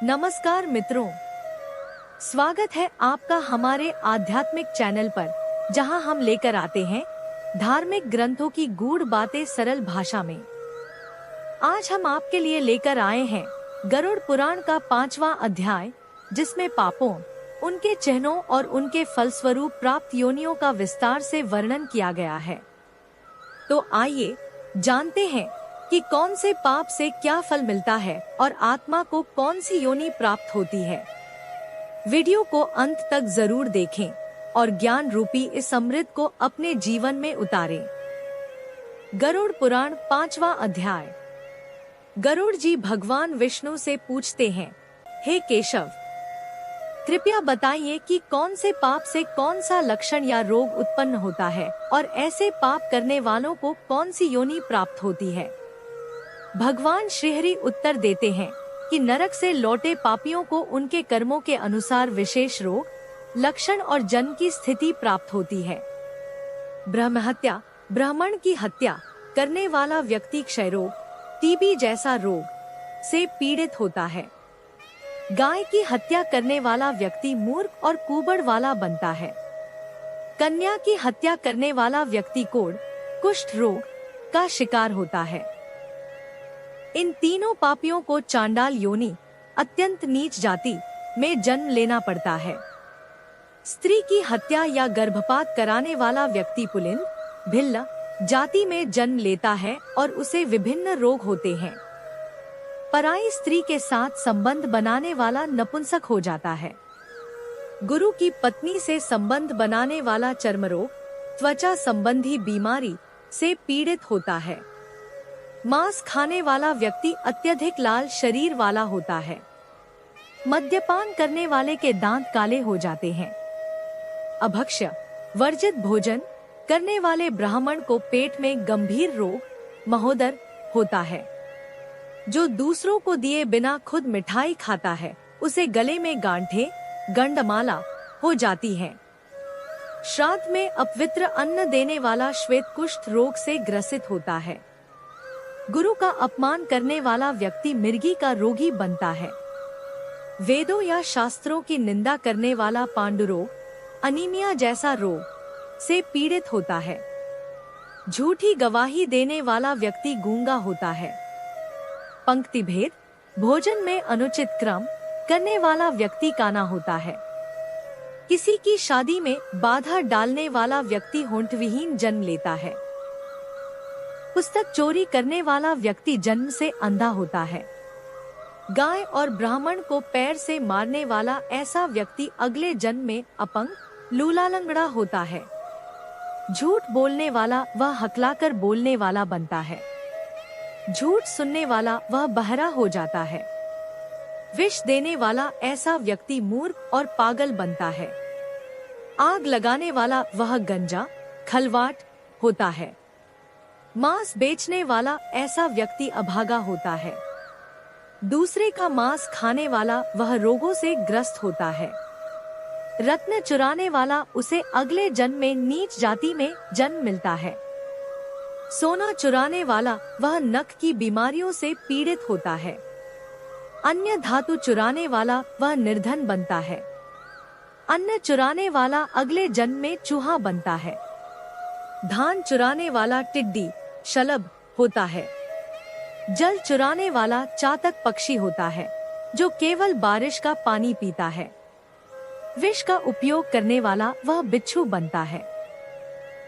नमस्कार मित्रों, स्वागत है आपका हमारे आध्यात्मिक चैनल पर, जहां हम लेकर आते हैं धार्मिक ग्रंथों की गूढ़ बातें सरल भाषा में। आज हम आपके लिए लेकर आए हैं गरुड़ पुराण का 5वां अध्याय, जिसमें पापों, उनके चिन्हों और उनके फलस्वरूप प्राप्त योनियों का विस्तार से वर्णन किया गया है। तो आइए जानते हैं कि कौन से पाप से क्या फल मिलता है और आत्मा को कौन सी योनि प्राप्त होती है। वीडियो को अंत तक जरूर देखें और ज्ञान रूपी इस अमृत को अपने जीवन में उतारें। गरुड़ पुराण 5वां अध्याय। गरुड़ जी भगवान विष्णु से पूछते हैं, हे केशव, कृपया बताइए कि कौन से पाप से कौन सा लक्षण या रोग उत्पन्न होता है और ऐसे पाप करने वालों को कौन सी योनि प्राप्त होती है। भगवान श्रीहरि उत्तर देते हैं कि नरक से लौटे पापियों को उनके कर्मों के अनुसार विशेष रोग, लक्षण और जन्म की स्थिति प्राप्त होती है। ब्रह्म हत्या, ब्राह्मण की हत्या करने वाला व्यक्ति क्षय रोग, टीबी जैसा रोग से पीड़ित होता है। गाय की हत्या करने वाला व्यक्ति मूर्ख और कुबड़ वाला बनता है। कन्या की हत्या करने वाला व्यक्ति कोढ़, कुष्ठ रोग का शिकार होता है। इन तीनों पापियों को चांडाल योनि, अत्यंत नीच जाति में जन्म लेना पड़ता है। स्त्री की हत्या या गर्भपात कराने वाला व्यक्ति पुलिंद, भिल्ल जाति में जन्म लेता है और उसे विभिन्न रोग होते हैं। पराई स्त्री के साथ संबंध बनाने वाला नपुंसक हो जाता है। गुरु की पत्नी से संबंध बनाने वाला चर्म रोग, त्वचा संबंधी बीमारी से पीड़ित होता है। मांस खाने वाला व्यक्ति अत्यधिक लाल शरीर वाला होता है। मद्यपान करने वाले के दांत काले हो जाते हैं। अभक्ष्य, वर्जित भोजन करने वाले ब्राह्मण को पेट में गंभीर रोग, महोदर होता है। जो दूसरों को दिए बिना खुद मिठाई खाता है, उसे गले में गांठें, गंडमाला हो जाती है। श्राद्ध में अपवित्र अन्न देने वाला श्वेत कुष्ठ रोग से ग्रसित होता है। गुरु का अपमान करने वाला व्यक्ति मिर्गी का रोगी बनता है। वेदों या शास्त्रों की निंदा करने वाला पांडुरोग, अनीमिया जैसा रोग से पीड़ित होता है। झूठी गवाही देने वाला व्यक्ति गूंगा होता है। पंक्ति भेद, भोजन में अनुचित क्रम करने वाला व्यक्ति काना होता है। किसी की शादी में बाधा डालने वाला व्यक्ति होंठविहीन जन्म लेता है। पुस्तक चोरी करने वाला व्यक्ति जन्म से अंधा होता है। गाय और ब्राह्मण को पैर से मारने वाला ऐसा व्यक्ति अगले जन्म में अपंग, लूला लंगड़ा होता है। झूठ बोलने वाला वह हकलाकर बोलने वाला बनता है। झूठ सुनने वाला वह बहरा हो जाता है। विष देने वाला ऐसा व्यक्ति मूर्ख और पागल बनता है। आग लगाने वाला वह गंजा, खलवाट होता है। मांस बेचने वाला ऐसा व्यक्ति अभागा होता है। दूसरे का मांस खाने वाला वह रोगों से ग्रस्त होता है। रत्न चुराने वाला उसे अगले जन्म में नीच जाति में जन्म मिलता है। सोना चुराने वाला वह नख की बीमारियों से पीड़ित होता है। अन्य धातु चुराने वाला वह निर्धन बनता है। अन्न चुराने वाला अगले जन्म में चूहा बनता है। धान चुराने वाला टिड्डी, शलभ होता है। जल चुराने वाला चातक पक्षी होता है, जो केवल बारिश का पानी पीता है। विष का उपयोग करने वाला वह बिच्छू बनता है।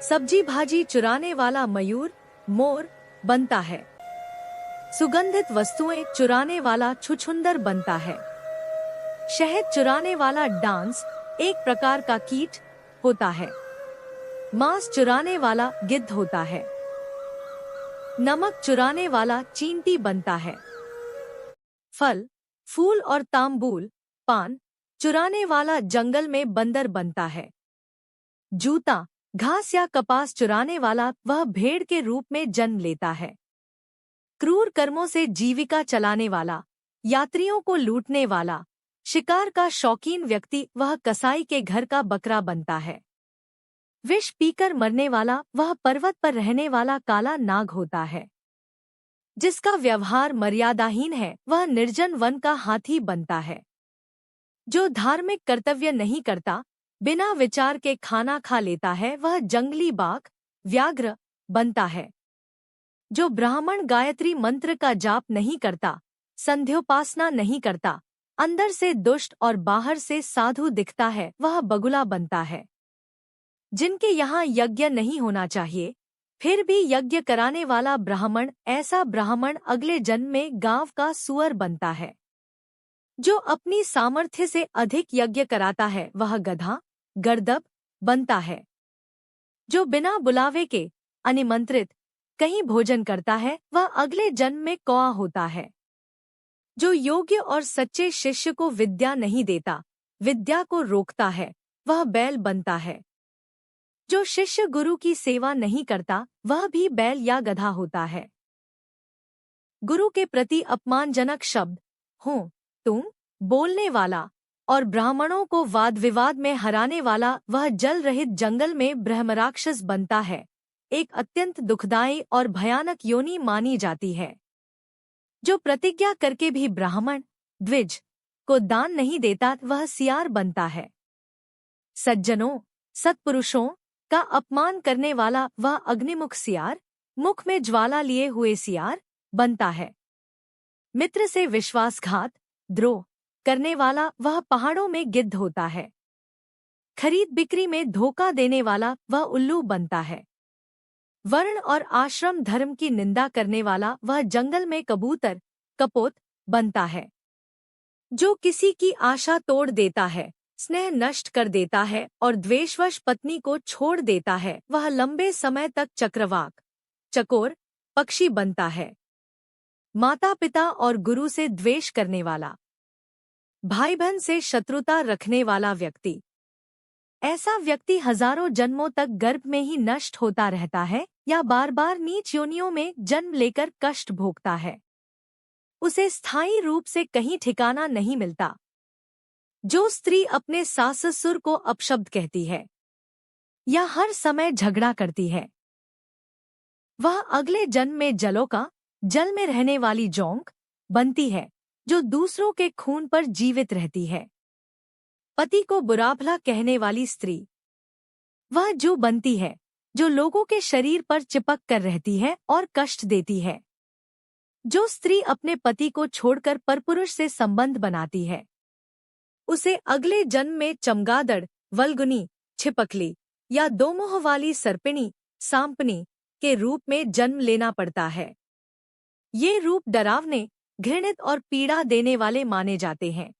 सब्जी भाजी चुराने वाला मयूर, मोर बनता है। सुगंधित वस्तुएं चुराने वाला छुछुंदर बनता है। शहद चुराने वाला डांस एक प्रकार का कीट होता है। मांस चुराने वाला गिद्ध होता है। नमक चुराने वाला चींटी बनता है। फल, फूल और तांबूल, पान चुराने वाला जंगल में बंदर बनता है। जूता, घास या कपास चुराने वाला वह भेड़ के रूप में जन्म लेता है। क्रूर कर्मों से जीविका चलाने वाला, यात्रियों को लूटने वाला, शिकार का शौकीन व्यक्ति वह कसाई के घर का बकरा बनता है। विष पीकर मरने वाला वह पर्वत पर रहने वाला काला नाग होता है। जिसका व्यवहार मर्यादाहीन है वह निर्जन वन का हाथी बनता है। जो धार्मिक कर्तव्य नहीं करता, बिना विचार के खाना खा लेता है, वह जंगली बाघ व्याघ्र बनता है। जो ब्राह्मण गायत्री मंत्र का जाप नहीं करता, संध्योपासना नहीं करता, अंदर से दुष्ट और बाहर से साधु दिखता है, वह बगुला बनता है। जिनके यहाँ यज्ञ नहीं होना चाहिए, फिर भी यज्ञ कराने वाला ब्राह्मण, ऐसा ब्राह्मण अगले जन्म में गांव का सुअर बनता है। जो अपनी सामर्थ्य से अधिक यज्ञ कराता है, वह गधा गर्दभ बनता है। जो बिना बुलावे के अनिमंत्रित कहीं भोजन करता है, वह अगले जन्म में कौआ होता है। जो योग्य और सच्चे शिष्य को विद्या नहीं देता, विद्या को रोकता है, वह बैल बनता है। जो शिष्य गुरु की सेवा नहीं करता, वह भी बैल या गधा होता है। गुरु के प्रति अपमानजनक शब्द हो, तुम बोलने वाला और ब्राह्मणों को वाद विवाद में हराने वाला, वह जल रहित जंगल में ब्रह्मराक्षस बनता है। एक अत्यंत दुखदायी और भयानक योनि मानी जाती है। जो प्रतिज्ञा करके भी ब्राह्मण द्विज को दान नहीं देता, वह सियार बनता है। सज्जनों सत्पुरुषों का अपमान करने वाला, वह अग्निमुख सियार, मुख में ज्वाला लिए हुए सियार बनता है। मित्र से विश्वासघात द्रोह करने वाला, वह पहाड़ों में गिद्ध होता है। खरीद बिक्री में धोखा देने वाला, वह उल्लू बनता है। वर्ण और आश्रम धर्म की निंदा करने वाला, वह जंगल में कबूतर कपोत बनता है। जो किसी की आशा तोड़ देता है, स्नेह नष्ट कर देता है और द्वेषवश पत्नी को छोड़ देता है, वह लंबे समय तक चक्रवाक चकोर पक्षी बनता है। माता पिता और गुरु से द्वेष करने वाला, भाई बहन से शत्रुता रखने वाला व्यक्ति, ऐसा व्यक्ति हजारों जन्मों तक गर्भ में ही नष्ट होता रहता है या बार बार नीच योनियों में जन्म लेकर कष्ट भोगता है। उसे स्थायी रूप से कहीं ठिकाना नहीं मिलता। जो स्त्री अपने सास ससुर को अपशब्द कहती है या हर समय झगड़ा करती है, वह अगले जन्म में जलोका जल में रहने वाली जोंक बनती है, जो दूसरों के खून पर जीवित रहती है। पति को बुरा भला कहने वाली स्त्री, वह जो बनती है जो लोगों के शरीर पर चिपक कर रहती है और कष्ट देती है। जो स्त्री अपने पति को छोड़कर परपुरुष से संबंध बनाती है, उसे अगले जन्म में चमगादड़, वल्गुनी, छिपकली या दोमुंह वाली सर्पिणी, सांपनी के रूप में जन्म लेना पड़ता है। ये रूप डरावने, घृणित और पीड़ा देने वाले माने जाते हैं।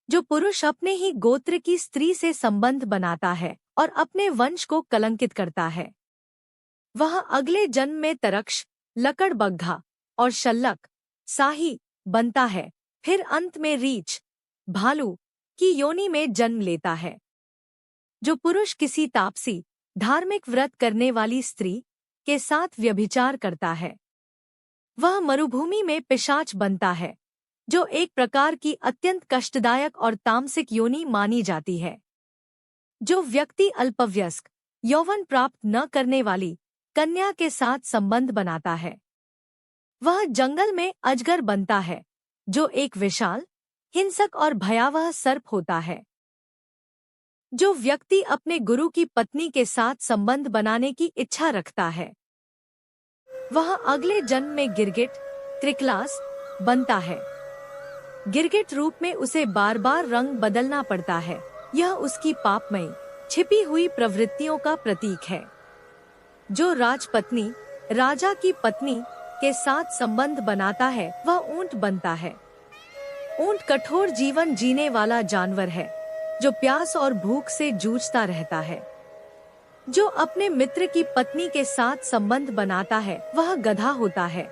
जो पुरुष अपने ही गोत्र की स्त्री से संबंध बनाता है और अपने वंश को कलंकित करता है, वह अगले जन्म में तरक्ष, लकड़बग्घा और शल्लक, साही बनता है। फिर अंत में रीछ, भालू की योनि में जन्म लेता है। जो पुरुष किसी तापसी, धार्मिक व्रत करने वाली स्त्री के साथ व्यभिचार करता है, वह मरुभूमि में पिशाच बनता है, जो एक प्रकार की अत्यंत कष्टदायक और तामसिक योनि मानी जाती है। जो व्यक्ति अल्पवयस्क, यौवन प्राप्त न करने वाली कन्या के साथ संबंध बनाता है, वह जंगल में अजगर बनता है, जो एक विशाल, हिंसक और भयावह सर्प होता है। जो व्यक्ति अपने गुरु की पत्नी के साथ संबंध बनाने की इच्छा रखता है, वह अगले जन्म में गिरगिट, त्रिकलास बनता है। गिरगिट रूप में उसे बार बार रंग बदलना पड़ता है। यह उसकी पापमयी, छिपी हुई प्रवृत्तियों का प्रतीक है। जो राजपत्नी, राजा की पत्नी के साथ संबंध बनाता है, वह ऊंट बनता है। ऊंट कठोर जीवन जीने वाला जानवर है, जो प्यास और भूख से जूझता रहता है। जो अपने मित्र की पत्नी के साथ संबंध बनाता है, वह गधा होता है,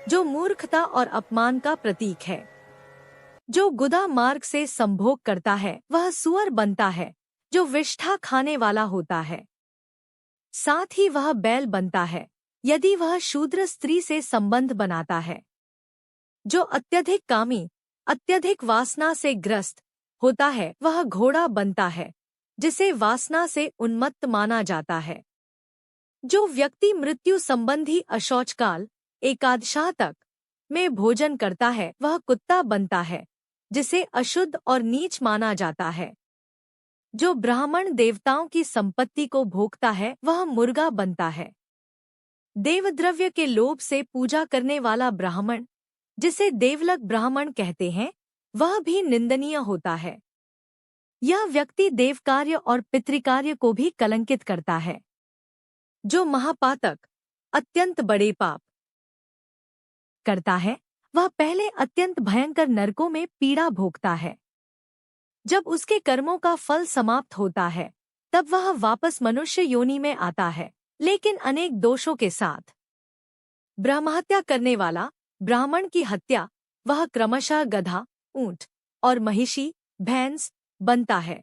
जो मूर्खता और अपमान का प्रतीक है। जो गुदा मार्ग से संभोग करता है, वह सुअर बनता है, जो विष्ठा खाने वाला होता है। साथ ही वह बैल बनता है, यदि वह शूद्र स्त्री से संबंध बनाता है। जो अत्यधिक कामी, अत्यधिक वासना से ग्रस्त होता है, वह घोड़ा बनता है, जिसे वासना से उन्मत्त माना जाता है। जो व्यक्ति मृत्यु संबंधी अशौचकाल, एकादशाह तक में भोजन करता है वह कुत्ता बनता है, जिसे अशुद्ध और नीच माना जाता है। जो ब्राह्मण देवताओं की संपत्ति को भोगता है वह मुर्गा बनता है। देवद्रव्य के लोभ से पूजा करने वाला ब्राह्मण, जिसे देवलक ब्राह्मण कहते हैं, वह भी निंदनीय होता है। यह व्यक्ति देवकार्य और पितृकार्य को भी कलंकित करता है। जो महापातक, अत्यंत बड़े पाप करता है, वह पहले अत्यंत भयंकर नरकों में पीड़ा भोगता है। जब उसके कर्मों का फल समाप्त होता है, तब वह वापस मनुष्य योनि में आता है, लेकिन अनेक दोषों के साथ। ब्रह्महत्या करने वाला ब्राह्मण की हत्या, वह क्रमशः गधा, ऊंट और महिषी, भैंस बनता है।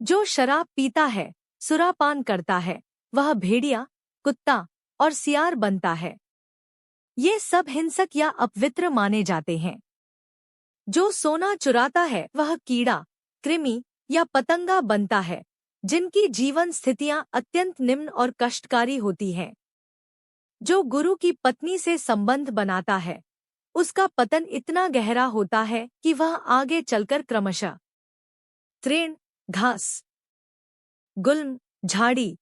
जो शराब पीता है, सुरापान करता है, वह भेड़िया, कुत्ता और सियार बनता है। ये सब हिंसक या अपवित्र माने जाते हैं। जो सोना चुराता है वह कीड़ा, कृमि या पतंगा बनता है, जिनकी जीवन स्थितियां अत्यंत निम्न और कष्टकारी होती हैं। जो गुरु की पत्नी से संबंध बनाता है, उसका पतन इतना गहरा होता है कि वह आगे चलकर क्रमशः तृण, घास, गुल्म, झाड़ी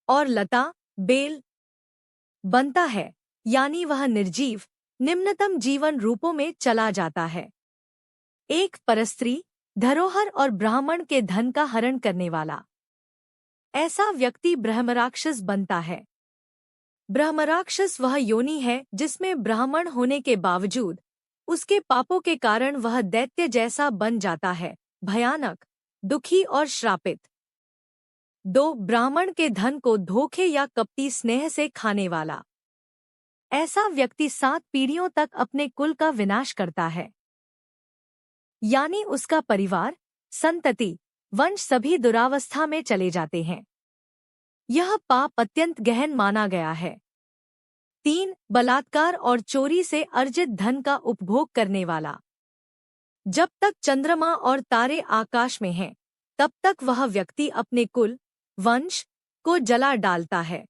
और लता, बेल बनता है, यानी वह निर्जीव, निम्नतम जीवन रूपों में चला जाता है। एक परस्त्री, धरोहर और ब्राह्मण के धन का हरण करने वाला, ऐसा व्यक्ति ब्रह्मराक्षस बनता है। ब्रह्मराक्षस वह योनि है जिसमें ब्राह्मण होने के बावजूद उसके पापों के कारण वह दैत्य जैसा बन जाता है, भयानक, दुखी और श्रापित। 2. ब्राह्मण के धन को धोखे या कपटी स्नेह से खाने वाला, ऐसा व्यक्ति 7 पीढ़ियों तक अपने कुल का विनाश करता है, यानी उसका परिवार, संतति, वंश सभी दुरावस्था में चले जाते हैं। यह पाप अत्यंत गहन माना गया है। 3. बलात्कार और चोरी से अर्जित धन का उपभोग करने वाला, जब तक चंद्रमा और तारे आकाश में हैं, तब तक वह व्यक्ति अपने कुल, वंश को जला डालता है।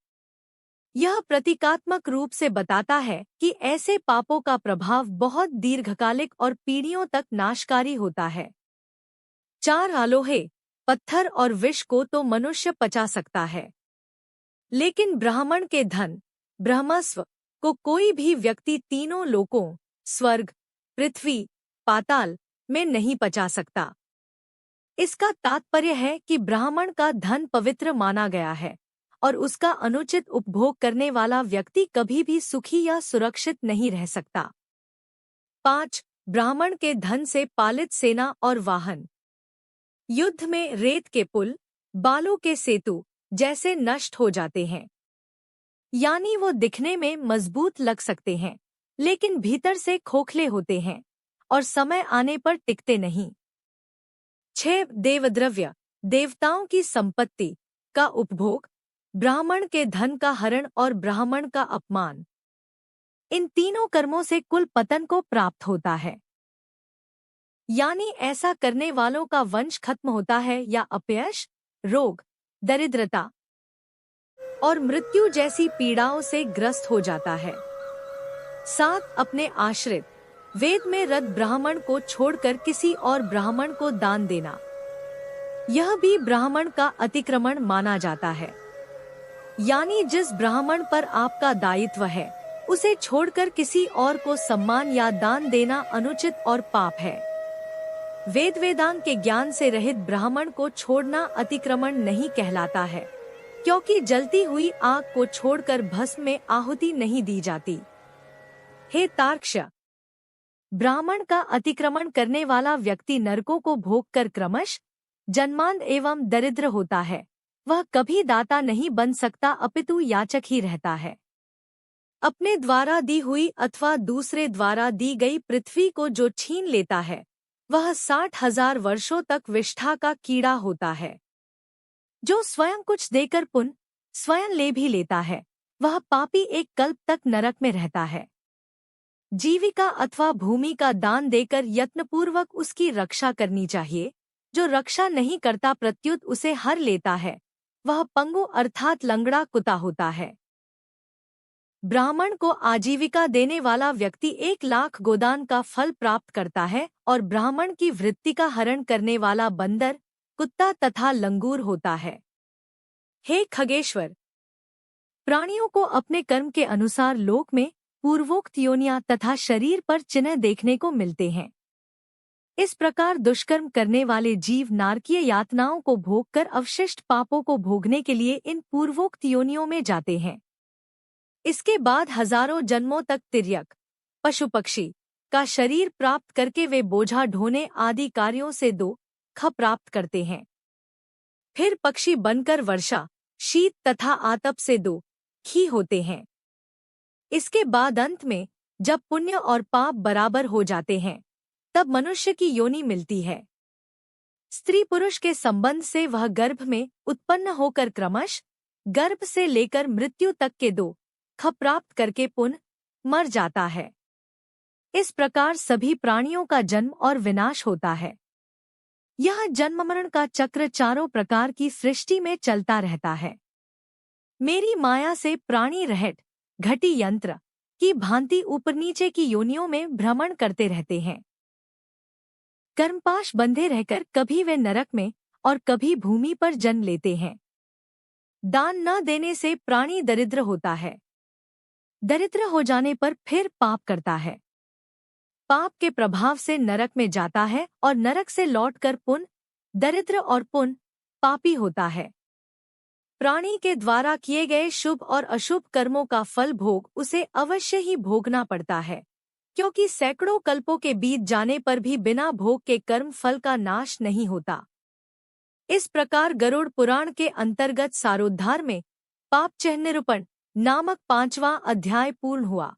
यह प्रतीकात्मक रूप से बताता है कि ऐसे पापों का प्रभाव बहुत दीर्घकालिक और पीढ़ियों तक नाशकारी होता है। 4. आलोहे, पत्थर और विष को तो मनुष्य पचा सकता है, लेकिन ब्राह्मण के धन, ब्रह्मस्व को कोई भी व्यक्ति तीनों लोकों, स्वर्ग, पृथ्वी, पाताल में नहीं पचा सकता। इसका तात्पर्य है कि ब्राह्मण का धन पवित्र माना गया है और उसका अनुचित उपभोग करने वाला व्यक्ति कभी भी सुखी या सुरक्षित नहीं रह सकता। 5. ब्राह्मण के धन से पालित सेना और वाहन, युद्ध में रेत के पुल, बालू के सेतु जैसे नष्ट हो जाते हैं, यानी वो दिखने में मजबूत लग सकते हैं, लेकिन भीतर से खोखले होते हैं और समय आने पर टिकते नहीं। 6. देवद्रव्य, देवताओं की संपत्ति का उपभोग, ब्राह्मण के धन का हरण और ब्राह्मण का अपमान, इन तीनों कर्मों से कुल पतन को प्राप्त होता है, यानी ऐसा करने वालों का वंश खत्म होता है या अपयश, रोग, दरिद्रता और मृत्यु जैसी पीड़ाओं से ग्रस्त हो जाता है। 7. अपने आश्रित, वेद में रत ब्राह्मण को छोड़कर किसी और ब्राह्मण को दान देना, यह भी ब्राह्मण का अतिक्रमण माना जाता है, यानी जिस ब्राह्मण पर आपका दायित्व है उसे छोड़कर किसी और को सम्मान या दान देना अनुचित और पाप है। वेद वेदांग के ज्ञान से रहित ब्राह्मण को छोड़ना अतिक्रमण नहीं कहलाता है, क्योंकि जलती हुई आग को छोड़कर भस्म में आहुति नहीं दी जाती। हे तार्क्ष, ब्राह्मण का अतिक्रमण करने वाला व्यक्ति नरकों को भोगकर क्रमश जन्मांध एवं दरिद्र होता है। वह कभी दाता नहीं बन सकता, अपितु याचक ही रहता है। अपने द्वारा दी हुई अथवा दूसरे द्वारा दी गई पृथ्वी को जो छीन लेता है, वह 60,000 वर्षों तक विष्ठा का कीड़ा होता है। जो स्वयं कुछ देकर पुण्य स्वयं ले भी लेता है, वह पापी एक कल्प तक नरक में रहता है। जीविका अथवा भूमि का दान देकर यत्नपूर्वक उसकी रक्षा करनी चाहिए। जो रक्षा नहीं करता प्रत्युत उसे हर लेता है, वह पंगु अर्थात लंगड़ा कुत्ता होता है। ब्राह्मण को आजीविका देने वाला व्यक्ति 1 लाख गोदान का फल प्राप्त करता है और ब्राह्मण की वृत्ति का हरण करने वाला बंदर, कुत्ता तथा लंगूर होता है। हे खगेश्वर, प्राणियों को अपने कर्म के अनुसार लोक में पूर्वोक्त योनियां तथा शरीर पर चिन्ह देखने को मिलते हैं। इस प्रकार दुष्कर्म करने वाले जीव नारकीय यातनाओं को भोगकर अवशिष्ट पापों को भोगने के लिए इन पूर्वोक्त योनियों में जाते हैं। इसके बाद हजारों जन्मों तक तिर्यक, पशु पक्षी का शरीर प्राप्त करके वे बोझा ढोने आदि कार्यों से दुख प्राप्त करते हैं। फिर पक्षी बनकर वर्षा, शीत तथा आतप से दुखी होते हैं। इसके बाद अंत में जब पुण्य और पाप बराबर हो जाते हैं तब मनुष्य की योनि मिलती है। स्त्री पुरुष के संबंध से वह गर्भ में उत्पन्न होकर क्रमश गर्भ से लेकर मृत्यु तक के दुख प्राप्त करके पुनः मर जाता है। इस प्रकार सभी प्राणियों का जन्म और विनाश होता है। यह जन्म मरण का चक्र चारों प्रकार की सृष्टि में चलता रहता है। मेरी माया से प्राणी रहट घटी यंत्र की भांति ऊपर नीचे की योनियों में भ्रमण करते रहते हैं। कर्मपाश बंधे रहकर कभी वे नरक में और कभी भूमि पर जन्म लेते हैं। दान न देने से प्राणी दरिद्र होता है। दरिद्र हो जाने पर फिर पाप करता है। पाप के प्रभाव से नरक में जाता है और नरक से लौटकर पुनः दरिद्र और पुनः पापी होता है। प्राणी के द्वारा किए गए शुभ और अशुभ कर्मों का फल भोग उसे अवश्य ही भोगना पड़ता है, क्योंकि सैकड़ों कल्पों के बीत जाने पर भी बिना भोग के कर्म फल का नाश नहीं होता। इस प्रकार गरुड़ पुराण के अंतर्गत सारोद्धार में पाप चिह्न निरूपण नामक 5वां अध्याय पूर्ण हुआ।